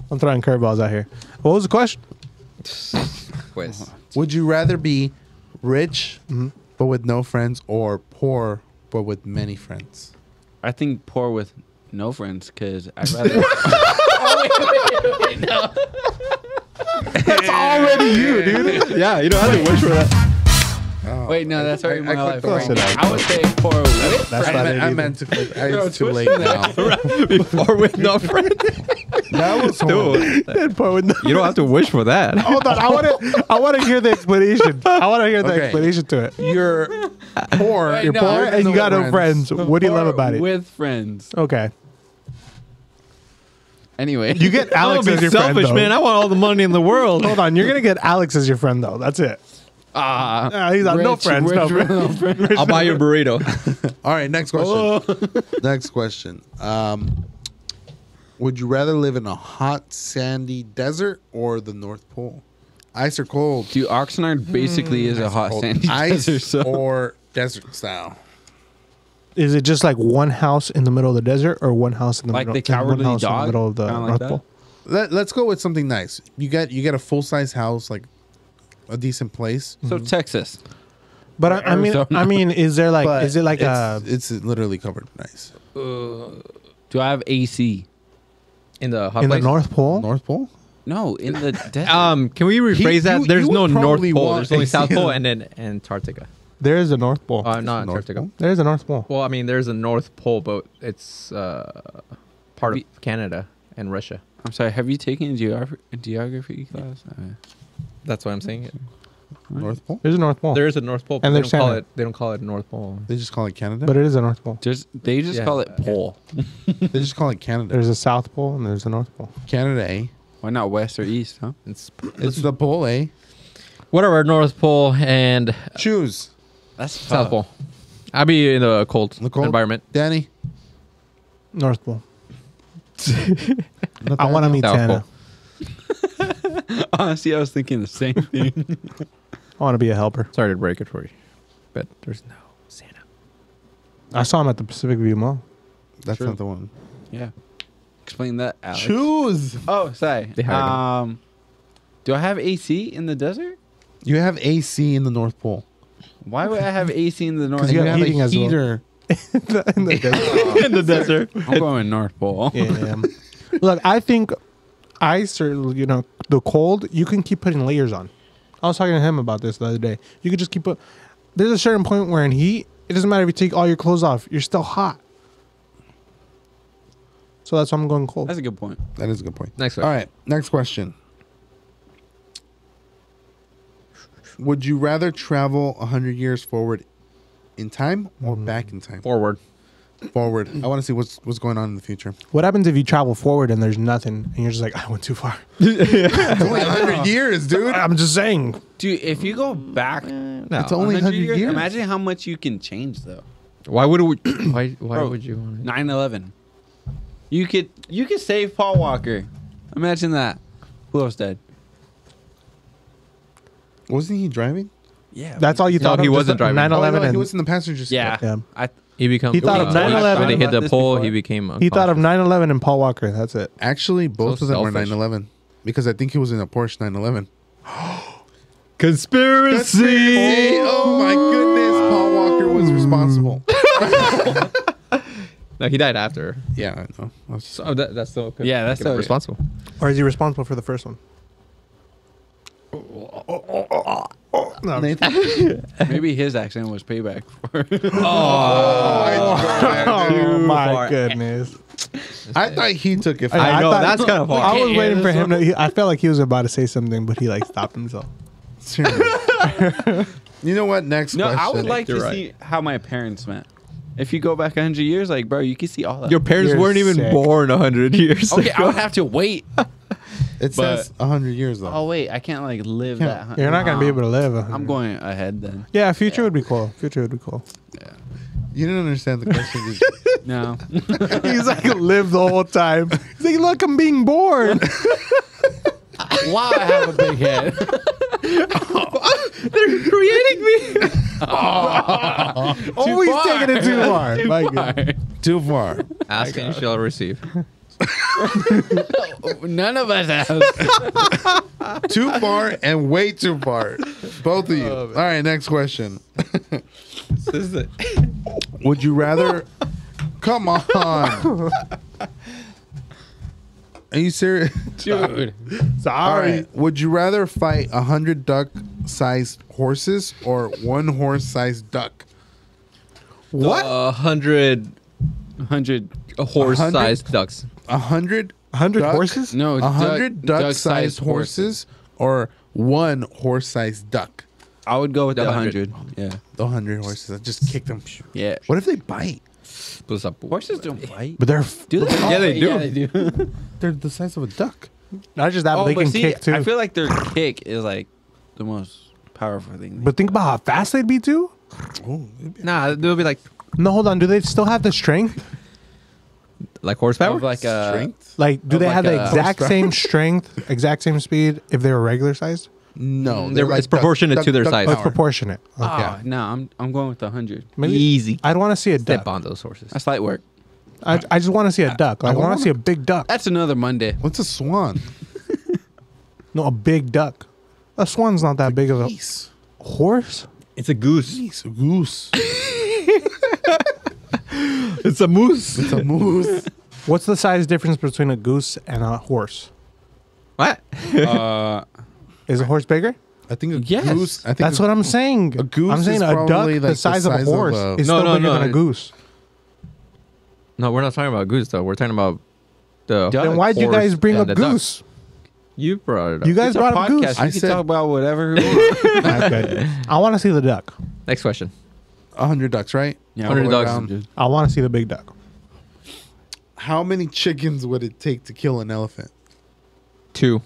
S3: I'm throwing curveballs out here. What was the question?
S4: Pues.
S1: Would you rather be rich but with no friends, or poor but with many friends?
S2: I think poor with no friends because I'd rather.
S3: That's already you, dude.
S4: Yeah, you don't have to wish for that.
S1: Oh,
S2: Wait, no, that's already my life.
S1: clicked the
S2: Right
S1: wrong
S2: now. I would say poor with.
S3: That's
S1: I
S3: not
S1: meant,
S3: it
S1: I
S3: either.
S1: meant to click.
S2: Bro,
S1: It's too late
S2: twist
S1: now.
S4: Before with no friend.
S1: That was horrible.
S4: Dude,
S3: Poor with no-
S4: you don't have to wish for that.
S3: Hold on, I want to hear the explanation. I want to hear the
S1: Okay.
S3: explanation to it.
S1: You're poor.
S2: Wait,
S3: You're
S2: no,
S3: poor
S2: with
S3: and you
S1: no
S3: got no friends. What do you love
S2: Poor
S3: about it?
S2: With friends.
S3: Okay,
S2: Anyway,
S3: you get Alex
S4: Don't
S3: as
S4: be
S3: your
S4: selfish,
S3: friend. Though.
S4: man. I want all the money in the world.
S3: Hold on, you're gonna get Alex as your friend though. That's it. He's like, no friends, no friends.
S4: I'll buy you a burrito.
S1: All right, next question. Next question. Would you rather live in a hot, sandy desert or the North Pole? Ice or cold?
S2: dude, Oxnard basically is a hot
S1: Cold.
S2: sandy
S1: Ice
S2: desert. So.
S1: or desert style?
S3: Is it just like one house in the middle of the desert, or one house in the
S2: Like
S3: middle?
S2: the Cowardly
S3: one house in
S2: Dog?
S3: the middle of the
S2: Kinda like
S3: North
S2: that?
S3: Pole?
S1: Let's go with something nice. You get a full size house, like a decent place.
S2: So Texas.
S3: But I mean, is there like,
S1: But
S3: is it like
S1: it's literally covered nice.
S2: Do I have AC?
S4: In the hot
S3: in the
S4: place?
S3: North Pole?
S1: North Pole?
S2: No, in the desert.
S4: Can we rephrase that?
S1: you-
S4: There's
S1: you
S4: no
S1: would
S4: North
S1: probably
S4: Pole.
S1: want
S4: There's only
S1: AC
S4: South
S1: in
S4: Pole
S1: the-
S4: and then Antarctica.
S3: There is a North Pole.
S4: Not
S1: North
S4: Antarctica.
S1: Pole?
S3: There is a North Pole.
S4: Well, I mean, there's a North Pole, but it's part of Canada and Russia.
S2: I'm sorry. Have you taken geography class?
S4: That's why I'm saying it.
S1: North Pole?
S3: There's a North Pole.
S4: There is a North Pole, but
S3: And
S4: they
S3: there's
S4: don't call
S3: Canada.
S4: it. They don't call it North Pole.
S1: They just call it Canada?
S3: But it is a North Pole.
S2: They just
S4: Yeah.
S2: call it pole.
S1: They just call it Canada.
S3: There's a South Pole and there's a North Pole.
S1: Canada, eh?
S2: Why not west or east? Huh?
S4: It's
S1: It's the pole, eh?
S4: whatever. North Pole and
S1: Choose.
S2: That's
S4: South Pole. I'll be in the cold,
S1: The cold?
S4: environment.
S1: Danny?
S3: North Pole.
S1: Not
S3: I want to meet
S4: South
S3: Santa.
S4: Pole.
S2: Honestly, I was thinking the same thing.
S3: I want to be a helper.
S4: Sorry to break it for you, but there's no Santa.
S3: I saw him at the Pacific View Mall.
S1: That's
S2: True.
S1: not the one.
S2: Yeah. Explain that, Alex.
S1: Choose.
S2: Oh, sorry.
S4: They hired
S2: Do I have AC in the desert?
S1: You have AC in the North Pole.
S2: Why would I have AC in the North?
S3: you
S1: You
S3: have
S1: have
S3: heating
S1: a
S3: as well.
S1: heater.
S3: In the desert.
S4: in the desert.
S2: I'm going North Pole.
S3: Yeah. Look, I think ice or the cold, you can keep putting layers on. I was talking to him about this the other day. You could just keep put. There's a certain point where in heat, it doesn't matter if you take all your clothes off, you're still hot. So that's why I'm going cold.
S2: That's a good point.
S1: That is a good point.
S4: Next
S1: All
S4: question.
S1: right, next question. Would you rather travel 100 years forward in time or back in time?
S4: Forward.
S1: Forward. I want to see what's going on in the future.
S3: What happens if you travel forward and there's nothing and you're just like, I went too far?
S1: It's only 100 years, dude.
S3: I'm just saying.
S2: Dude, if you go back
S4: No.
S1: It's only 100 years.
S2: imagine how much you can change though.
S4: Why would we? Why
S2: Bro,
S4: would you want it?
S2: 9/11. You could save Paul Walker. Imagine that. Who else dead?
S1: Wasn't he driving?
S2: Yeah.
S3: That's all you
S4: No,
S3: thought
S4: he
S3: of?
S4: wasn't driving.
S3: 9/11
S1: Oh, no, he
S3: and
S1: was in the passenger seat.
S2: Yeah.
S3: Yeah.
S2: I
S4: He become.
S3: He thought of 9/11.
S4: When they hit the
S2: This
S4: pole,
S2: before.
S4: he became.
S3: he thought of
S4: unconscious.
S3: 9/11 and Paul Walker. That's it.
S1: Actually, both
S4: So
S1: of them were
S4: selfish.
S1: 9/11 because I think he was in a Porsche 911.
S4: Conspiracy.
S1: Oh my goodness, Paul Walker was responsible.
S4: No, he died after.
S1: Yeah, I know. I was-
S4: So that's still good.
S2: Yeah, that's still-
S4: responsible.
S3: Or is he responsible for the first one? No,
S1: Nathan?
S2: maybe his accident was payback for
S3: oh my
S4: far.
S3: goodness.
S1: I thought he took it.
S4: I know,
S3: thought-
S4: that's kind of hard.
S3: I was
S2: Can't
S3: waiting
S2: hear
S3: for
S2: this
S3: him to. I felt like he was about to say something, but he stopped himself.
S1: Seriously. You know what? Next
S2: No,
S1: question.
S2: I would like
S4: You're
S2: to
S4: right.
S2: see how my parents met. If you go back 100 years, like, bro, you can see all that.
S4: Your parents
S3: You're
S4: weren't even
S3: sick.
S4: born 100 years
S2: Okay, I
S4: ago.
S2: would have to wait.
S1: It says 100 years though.
S2: Oh, wait, I can't, like, live
S1: Can't-
S2: that.
S3: You're not gonna be able to live.
S2: I'm going ahead then.
S3: Yeah, future would be cool. Future would be cool.
S1: You didn't understand the question. Did you?
S2: No.
S3: He's like live the whole time. He's like, look, I'm being born.
S2: Wow, I have a big head.
S4: They're creating me.
S3: Always
S2: far.
S3: taking it too far. My God.
S1: Too far.
S4: Ask and you shall receive.
S2: None of us have.
S1: Too far and way too far. Both of you. All right, next question.
S4: This is it.
S1: Would you rather? Come on. Are you serious?
S2: Dude.
S1: All
S3: Sorry.
S1: right. Would you rather fight 100 duck-sized horses or one horse-sized duck?
S3: What?
S4: 100
S2: 100.
S4: horse-sized ducks.
S1: 100
S3: 100
S1: duck-
S3: horses?
S2: No,
S1: 100
S2: duck-
S1: duck-sized horses or one horse-sized duck?
S2: I would go with
S4: The
S2: the
S4: 100.
S2: 100. Yeah.
S1: The 100 horses. I just kick them.
S2: Yeah.
S1: What if they bite?
S4: What's up?
S2: Horses don't bite.
S3: But they're
S2: Do they?
S4: Yeah, they do.
S2: Yeah, they do.
S1: They're the size of a duck.
S3: not just that, but
S2: Oh,
S3: they
S2: but
S3: can
S2: see,
S3: kick too.
S2: I feel like their kick is like the most powerful thing.
S3: But think about how fast they'd be too.
S1: Oh,
S4: Nah, they'll be like
S3: No, hold on. Do they still have the strength?
S4: horsepower.
S2: Of like a
S1: strength?
S3: Like, do
S2: Of
S3: they
S2: like
S3: have the
S2: a-
S3: exact same strength, exact same speed if they were regular sized?
S1: No,
S4: They're- it's proportionate to their size.
S3: Oh, it's
S1: power.
S3: proportionate. Okay.
S2: Oh, no, I'm going with the 100.
S3: Maybe-
S4: Easy.
S3: I'd want to see a
S4: Step
S3: duck.
S4: on those horses.
S2: That's light work.
S3: I just want to see a duck. Like, I want to see a big duck.
S2: That's another Monday.
S1: What's a swan?
S3: No, a big duck. A swan's not that big of a
S1: Geese.
S3: horse.
S4: It's a goose.
S1: Geese. A goose.
S4: It's a moose.
S1: It's a moose.
S3: What's the size difference between a goose and a horse?
S4: What?
S3: Is a horse bigger?
S1: I think a
S2: Yes.
S1: goose. I think
S3: That's what I'm saying.
S1: a goose
S3: I'm saying
S1: is
S3: a duck
S1: probably
S3: the
S1: like the
S3: size of a
S1: size of
S3: horse
S1: a-
S3: is
S4: No,
S3: still
S4: no,
S3: bigger
S4: no.
S3: than a goose.
S4: No, we're not talking about goose though. We're talking about the.
S2: Duck.
S3: Then why'd you
S4: horse
S3: guys bring
S4: and
S3: up
S4: the duck.
S3: goose?
S4: You brought it up.
S3: You guys
S2: It's a
S3: brought up goose.
S2: podcast.
S1: I
S2: We can
S1: said-
S2: talk about whatever. we want.
S3: Okay. I want to see the duck.
S4: Next question.
S1: 100 ducks, right?
S2: Yeah,
S4: 100
S1: All the way
S4: ducks.
S1: around.
S2: Dude.
S3: I want to see the big duck.
S1: How many chickens would it take to kill an elephant?
S4: 2.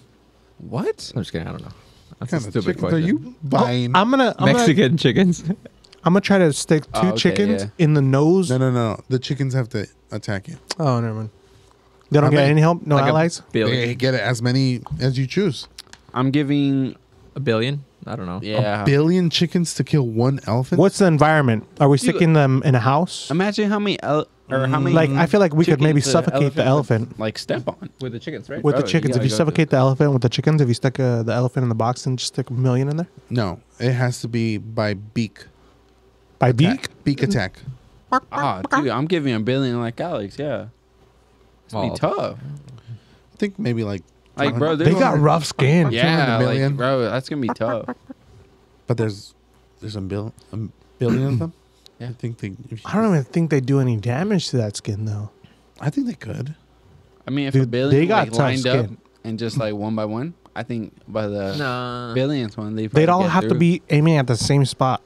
S2: What?
S4: I'm just kidding. I don't know. That's
S1: What
S4: a
S1: kind of
S4: stupid
S1: chickens
S4: question.
S1: are you buying?
S3: I'm gonna
S4: Mexican chickens.
S3: I'm gonna try to stick two
S2: Oh, okay,
S3: chickens
S2: yeah.
S3: in the nose.
S1: No. The chickens have to attack you.
S3: Oh, never mind. They don't
S1: How
S3: get
S1: many?
S3: any help. No
S4: Like a
S3: allies.
S1: They
S4: billion.
S1: get as many as you choose.
S2: I'm giving.
S4: A billion? I don't know.
S2: Yeah.
S1: Billion chickens to kill one elephant?
S3: What's the environment? Are we sticking them in a house?
S2: Imagine how many or how many.
S3: Like, I feel like we could maybe
S2: chickens
S3: suffocate the elephant
S2: would, like step on.
S4: With the chickens, right?
S3: with the
S2: Oh, you
S3: chickens. If
S2: gotta
S3: you
S2: go
S3: suffocate the elephant with the chickens, if you stick the elephant in the box and just stick 1 million in there.
S1: No, it has to be by beak.
S3: By beak?
S1: Beak attack.
S2: Ah, dude, I'm giving a billion like Alex. Yeah, it's gonna
S4: Well,
S2: be tough.
S1: I think maybe like
S2: Bro,
S3: They got rough skin.
S2: Yeah,
S1: 200 million.
S2: like, bro, that's gonna be tough.
S1: but there's a billion of them.
S2: Yeah.
S1: I think they.
S3: I don't even think they do any damage to that skin though.
S1: I think they could.
S2: I mean, if
S3: Dude,
S2: a billion
S3: they got
S2: like,
S3: tough
S2: lined up
S3: skin.
S2: and just like one by one, I think by the
S4: Nah.
S2: billionth one,
S3: They'd all have to be aiming at the same spot.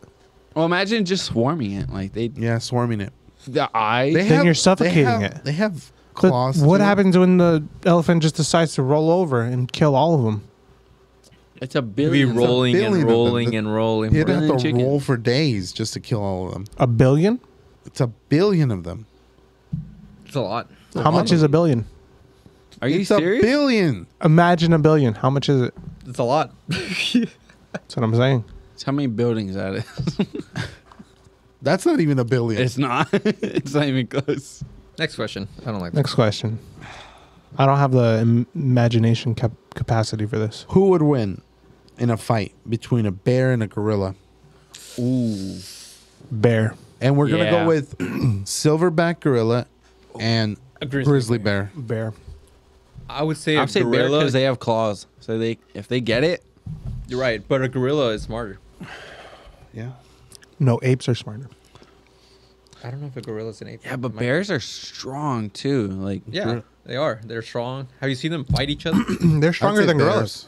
S2: Well, imagine just swarming it. Like they,
S1: Yeah, swarming it.
S2: the eye.
S3: Then you're suffocating it.
S1: They have
S3: But
S1: claws.
S3: what
S1: too.
S3: happens when the elephant just decides to roll over and kill all of them?
S2: It's a
S4: You'd
S2: billion.
S4: be rolling
S1: billion
S4: and
S1: of them.
S4: rolling and rolling.
S1: You'd have
S2: Billion
S1: to
S2: chicken.
S1: roll for days just to kill all of them.
S3: A billion?
S1: It's a billion of them.
S4: It's a lot.
S3: How much is a billion?
S2: Are you
S1: It's
S2: serious?
S1: a billion.
S3: Imagine a billion. How much is it?
S4: It's a lot.
S3: That's what I'm saying.
S2: It's how many buildings that is?
S1: That's not even a billion.
S2: It's not. It's not even close.
S4: Next question. I don't like
S3: Next question. I don't have the imagination capacity for this.
S1: Who would win in a fight between a bear and a gorilla?
S2: Ooh.
S3: Bear.
S1: And we're gonna
S2: Yeah.
S1: go with silverback gorilla and
S4: A
S1: grizzly bear.
S3: Bear.
S4: I would say
S2: I'd
S4: a
S2: say bear
S4: gorilla.
S2: because they have claws. So they, if they get it,
S4: You're right, but a gorilla is smarter.
S1: Yeah.
S3: No, apes are smarter.
S4: I don't know if a gorilla's an ape.
S2: yeah. But bears are strong too. Like
S4: Yeah, they are. They're strong. Have you seen them fight each other?
S3: They're stronger
S1: I'd say
S3: than
S1: bears.
S3: gorillas.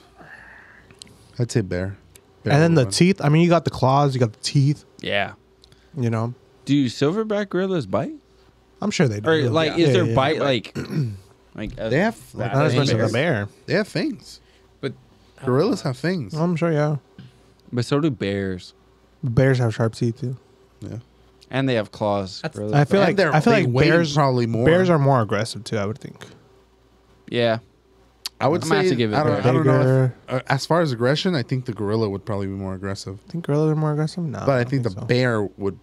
S1: I'd say bear. Bear
S3: And then
S1: would
S3: the
S1: win.
S3: teeth. I mean, you got the claws, you got the teeth.
S2: yeah.
S3: You know,
S2: Do silverback gorillas bite?
S3: I'm sure they do.
S2: Or like,
S3: Yeah,
S2: is their
S3: yeah,
S2: bite
S3: yeah.
S2: like, like
S1: They have like,
S3: Not as much
S1: fangs.
S3: as a bear.
S1: They have fangs.
S4: But
S1: Gorillas have fangs.
S3: I'm sure, yeah.
S2: But so do bears,
S3: Bears have sharp teeth too.
S1: Yeah.
S2: and they have claws.
S4: That's-
S2: gorillas
S3: I feel
S2: don't.
S3: like
S1: And
S3: I feel
S1: they
S3: like
S1: weigh
S3: bears
S1: probably more.
S3: Bears are more aggressive too. I would think.
S2: Yeah.
S1: I would
S2: I'm gonna
S1: say.
S2: have to give it
S1: I don't,
S2: bear.
S1: I don't know.
S3: Bigger.
S1: As far as aggression, I think the gorilla would probably be more aggressive.
S3: I think gorillas are more aggressive. No,
S1: But I think the
S3: so.
S1: bear would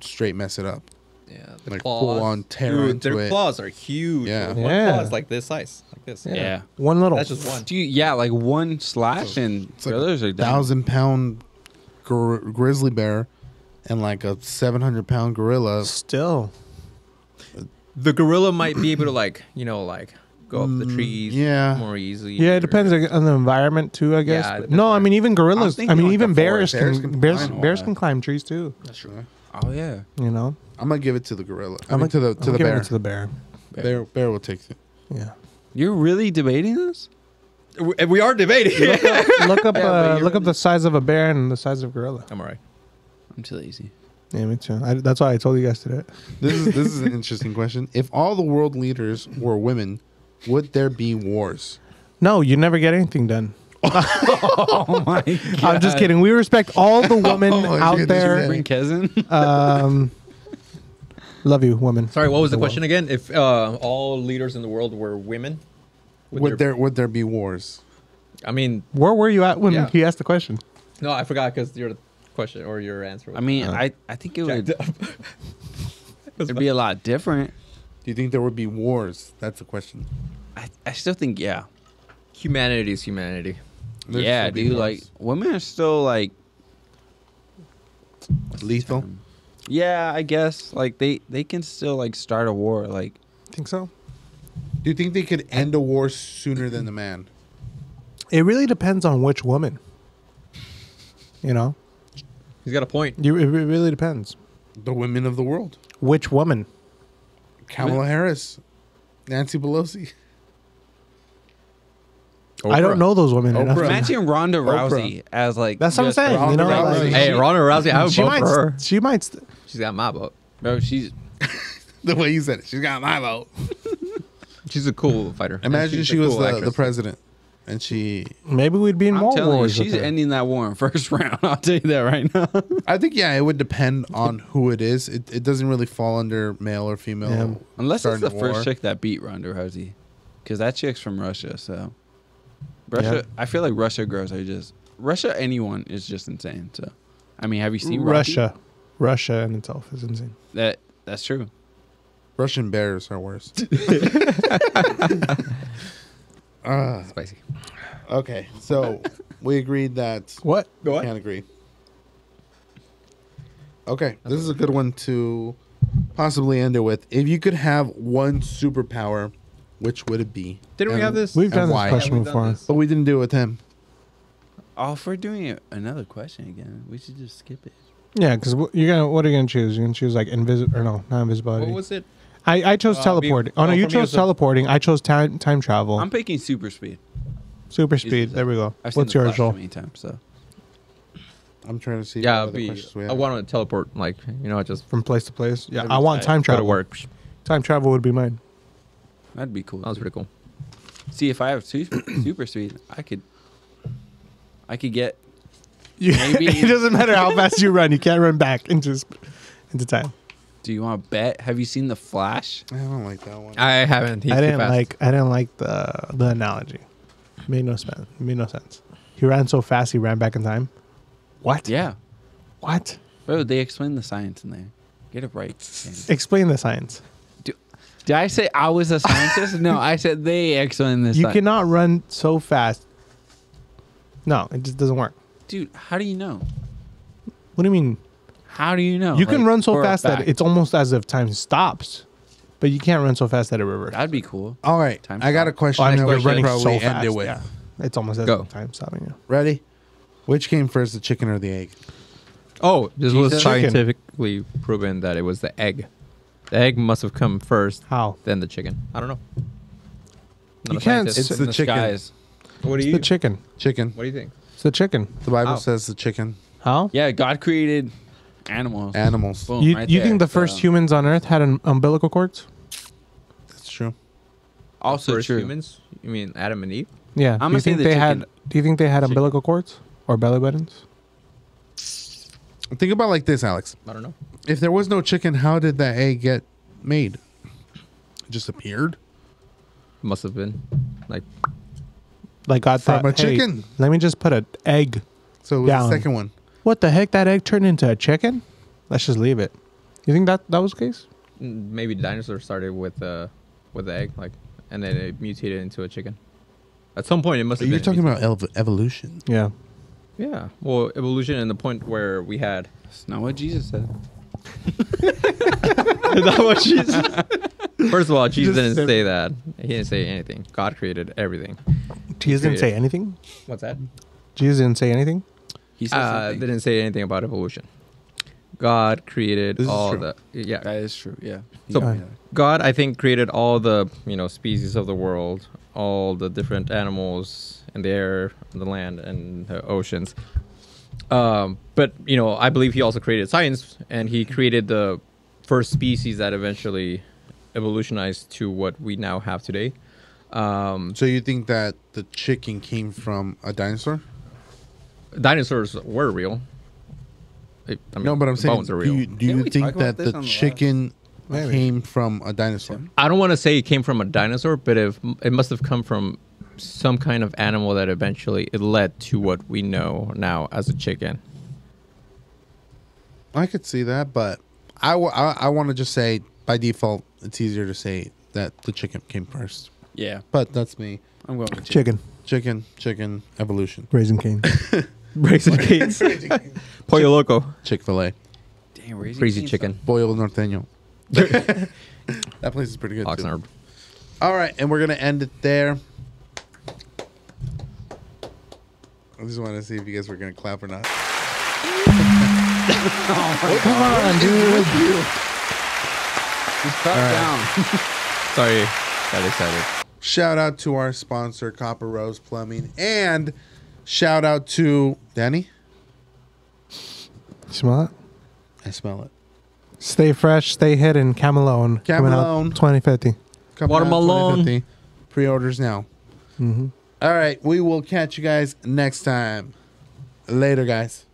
S1: straight mess it up.
S4: yeah, the
S1: Like,
S4: claws.
S1: full on tear
S4: Dude,
S1: into
S4: their
S1: it.
S4: claws are huge.
S1: Yeah.
S4: One
S3: Yeah.
S4: claw is like this size, like this.
S2: Yeah.
S3: One little.
S4: That's just one.
S2: Do you, yeah, like one slash and
S1: It's like
S2: gorillas are down.
S1: 1,000-pound grizzly bear and like a 700-pound gorilla.
S3: Still.
S4: The gorilla might be able to like go up the trees
S1: yeah.
S4: more easily.
S3: Yeah, it depends on the environment too. I guess.
S4: Yeah, it
S3: But
S4: depends
S3: no, I
S4: on-
S3: mean even gorillas.
S1: I'm
S3: I
S1: thinking
S3: mean
S1: like
S3: even
S1: a
S3: bears
S1: forest.
S3: can bears
S1: climb.
S3: bears can climb trees too.
S4: That's true.
S2: Oh yeah.
S3: You know.
S1: I'm gonna give it to the gorilla. I
S3: I'm
S1: mean, to the
S3: giving
S1: bear.
S3: it to the bear.
S1: Bear will take it.
S3: Yeah.
S2: You're really debating this?
S4: We are debating.
S3: Look up
S2: Yeah, but you're
S3: look up the size of a bear and the size of gorilla.
S4: I'm alright.
S2: I'm too lazy.
S3: Yeah, me too. That's why I told you guys today.
S1: This is an interesting question. If all the world leaders were women, would there be wars?
S3: No, you never get anything done.
S2: Oh my god.
S3: I'm just kidding. We respect all the women
S1: Oh,
S3: out
S1: shit,
S3: there.
S2: Bring Kevin.
S3: Love you, women.
S4: Sorry, what was the
S3: The
S4: question again? If all leaders in the world were women,
S1: Would there be wars?
S4: I mean,
S3: Where were you at when
S4: Yeah.
S3: he asked the question?
S4: no, I forgot because your question or your answer. Was
S2: I mean, I think it would it'd be a lot different.
S1: Do you think there would be wars? That's the question.
S2: I still think yeah.
S4: humanity is humanity.
S1: There'd
S2: yeah,
S1: still be
S2: dude,
S1: wars.
S2: like women are still like
S1: lethal.
S2: yeah, I guess like they can still like start a war like
S3: Think so?
S1: Do you think they could end a war sooner than the man?
S3: It really depends on which woman. You know,
S4: He's got a point.
S3: it really depends.
S1: The women of the world.
S3: Which woman?
S1: Kamala Harris, Nancy Pelosi.
S3: I don't know those women enough.
S1: Oprah.
S2: imagine Ronda
S1: Oprah.
S2: Rousey as like
S3: That's what I'm
S2: just,
S3: saying.
S2: like,
S3: You know,
S1: Ronda
S3: like,
S1: Rousey.
S4: Hey, Ronda Rousey, I have a
S3: she
S4: vote
S3: might.
S4: for her.
S3: She might.
S4: She's got my vote.
S2: bro, she's
S1: The way you said it, she's got my vote.
S4: She's a cool fighter.
S1: Imagine
S4: She's
S1: she
S4: a
S1: was
S4: cool
S1: the
S4: actress.
S1: president, and she.
S3: Maybe we'd be in
S2: I'm
S3: more
S2: telling you,
S3: wars.
S2: she's
S3: with her.
S2: ending that war in first round. I'll tell you that right now.
S1: I think yeah, it would depend on who it is. It doesn't really fall under male or female.
S3: Yeah.
S2: Unless it's
S1: starting
S2: the
S1: a
S2: first
S1: war.
S2: chick that beat Ronda Rousey, because that chick's from Russia. So Russia,
S3: Yeah.
S2: I feel like Russia girls are just Russia. Anyone is just insane. So I mean, have you seen Rocky?
S3: Russia in itself is insane.
S2: That's true.
S1: Russian bears are worse.
S4: Spicy.
S1: Okay, so we agreed that
S3: What?
S1: we can't agree. Okay, this is a good one to possibly end it with. If you could have one superpower, which would it be?
S4: Didn't we
S1: And-
S4: have this?
S3: We've done this
S1: why?
S3: question
S4: we've done
S3: before.
S4: this.
S1: But we didn't do it with him.
S2: Oh, if we're doing another question again, we should just skip it.
S3: Yeah, because you're gonna. What are you gonna choose? You're gonna choose like invisible or no, not invisibility.
S4: What was it?
S3: I chose teleporting. Oh no,
S4: for
S3: you
S4: me it
S3: chose
S4: was a-
S3: teleporting. I chose time travel.
S2: I'm picking super speed.
S3: Super
S2: Easy
S3: speed.
S2: as
S3: There we go.
S2: I've seen
S3: What's
S2: The
S3: yours,
S2: Flash
S3: Joel?
S2: many times, so
S1: I'm trying to see.
S4: Yeah,
S1: what
S4: it'd
S1: other
S4: be.
S1: questions we
S4: I
S1: have.
S4: want to teleport, like just
S3: From place to place. Yeah,
S2: That'd be
S3: I want
S2: tight.
S3: time
S4: go to
S3: travel.
S4: work.
S3: Time travel would be mine.
S2: that'd be cool.
S4: That was
S2: too.
S4: pretty cool.
S2: See, if I have super speed, I could get.
S3: You,
S2: Maybe-
S3: it doesn't matter how fast you run. You can't run back into time.
S2: Do you want to bet? Have you seen The Flash?
S1: I don't like that one.
S4: I haven't. He's
S3: I
S4: too
S3: didn't
S4: fast.
S3: like the analogy. Made no sense. Made no sense. He ran so fast he ran back in time. What?
S2: Yeah,
S3: What?
S2: bro. They explain the science in there. Get it right. Danny.
S3: Explain the science.
S2: Did I say I was a scientist? No, I said they explain this.
S3: You cannot run so fast. No, it just doesn't work.
S2: Dude, how do you know?
S3: What do you mean?
S2: How do you know?
S3: You can
S2: Like,
S3: run so
S2: for a
S3: fast that
S2: fact.
S3: it's almost as if time stops, but you can't run so fast that it reverses.
S2: That'd be cool.
S1: All right,
S2: Time
S1: I got a
S2: stop.
S1: question.
S3: Oh, I mean,
S1: that
S3: we're
S1: we should
S3: running
S1: probably
S3: so
S1: end
S3: fast.
S1: it with.
S3: Yeah. It's almost as
S4: Go.
S3: if time stopping. Yeah.
S1: Ready? Which came first, the chicken or the egg?
S4: Oh, this was
S2: Jesus.
S4: scientifically proven that it was the egg. The egg must have come first,
S3: How?
S4: then the chicken. I don't know. Not
S3: You
S4: a
S3: can't
S4: scientist.
S1: It's
S2: in
S1: the
S2: the
S1: chicken.
S2: skies.
S4: What do
S3: It's the chicken.
S1: Chicken.
S4: What do you think?
S3: It's the chicken.
S1: The Bible
S4: How?
S1: says the chicken.
S3: How?
S2: Yeah, God created animals.
S1: Animals.
S2: Boom,
S3: You,
S2: right
S3: you
S2: there.
S3: think the first
S2: So,
S3: humans on Earth had an umbilical cords?
S1: That's true.
S2: Also
S4: First
S2: true.
S4: humans? You mean Adam and Eve?
S3: Yeah.
S2: I'm
S3: Do you
S2: gonna say
S3: think
S2: the
S3: they had?
S2: chicken.
S3: Do you think they had
S2: Chicken.
S3: umbilical cords or belly buttons?
S1: Think about it like this, Alex.
S4: I don't know.
S1: If there was no chicken, how did that egg get made? It just appeared
S4: Must have been like
S3: Like God
S1: from
S3: thought,
S1: a
S3: hey,
S1: chicken.
S3: let me just put an egg.
S1: So it was
S3: Down.
S1: the second one.
S3: What the heck? That egg turned into a chicken? Let's just leave it. You think that was the case?
S4: maybe dinosaurs started with the egg, like, and then it mutated into a chicken. At some point, it must
S1: But
S4: have
S1: you're
S4: been.
S1: talking about evolution.
S3: Yeah.
S4: Yeah. Well, evolution and the point where we had.
S2: That's not what Jesus said.
S4: Is that what Jesus? First of all, Jesus
S3: Just
S4: didn't
S3: said-
S4: say that. He didn't say anything. God created everything.
S3: Jesus didn't say
S4: Created.
S3: anything.
S4: What's that?
S3: Jesus didn't say anything.
S2: He said something.
S4: Didn't say anything about evolution. God created
S1: This is
S4: all
S1: true.
S4: yeah.
S2: That is true. Yeah.
S4: So-
S2: Yeah.
S4: God, I think, created all the species of the world, all the different animals in the air, the land, and the oceans. But I believe he also created science, and he created the first species that eventually evolutionized to what we now have today.
S1: So you think that the chicken came from a dinosaur?
S4: Dinosaurs were real.
S1: No, but I'm saying,
S4: bones are
S1: do
S4: real.
S1: you, do
S2: Didn't
S1: you
S2: we
S1: think
S2: talk about
S1: that
S2: this
S1: the
S2: on the
S1: chicken
S3: Maybe.
S1: came from a dinosaur?
S4: I don't want to say it came from a dinosaur, but if it must have come from some kind of animal that eventually it led to what we know now as a chicken.
S1: I could see that, but I want to just say by default it's easier to say that the chicken came first.
S2: Yeah.
S1: But that's me.
S2: I'm going with chicken.
S3: Chicken.
S1: Evolution.
S3: Raising Cane.
S4: Raisin Canes. Pollo Loco.
S1: Chick-fil-A.
S2: Damn, Raising
S4: Crazy
S2: Cane's
S4: chicken.
S1: Boyle Norteño. That place is pretty good too.
S4: Oxnard.
S1: All right, and we're going to end it there. I just want to see if you guys were going to clap or not.
S3: Come on, dude.
S2: Just cut down.
S4: Sorry. Got excited.
S1: Shout out to our sponsor, Copper Rose Plumbing, and shout out to Danny.
S3: Smell it?
S1: I smell it.
S3: Stay fresh, stay hidden. Camelone. Coming out
S1: Camelone.
S3: 2050.
S1: Coming out
S4: Watermelon.
S1: 2050. Pre-orders now.
S3: Mm-hmm.
S1: All right, we will catch you guys next time. Later, guys.